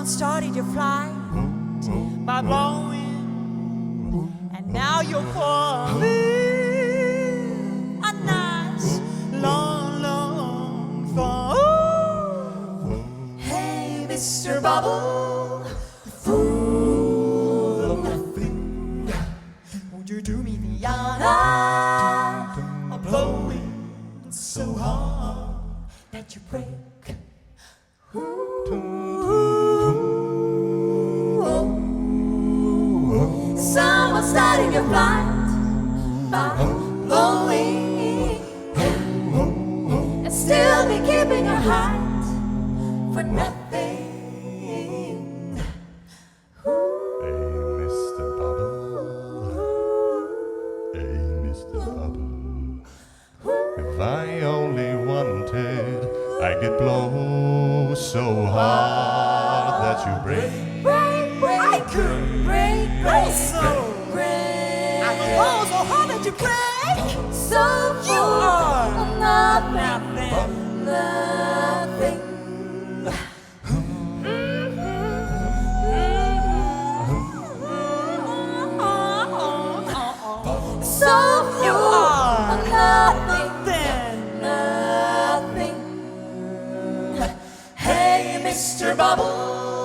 someone started your flight by blowing, and now you're falling a nice long, long fall. Hey, Mr. Bubble, fool of nothing, won't you do me the honor of blowing so hard that you break? Someone starting your flight by blowing, and still be keeping your height for nothing. Hey, Mr. Bubble. Hey, Mr. Bubble. If I only wanted, I could blow so hard that you break. I could break, I could blow so hard that you break. So you are nothing. So you are nothing. Hey, Mr. Bubble.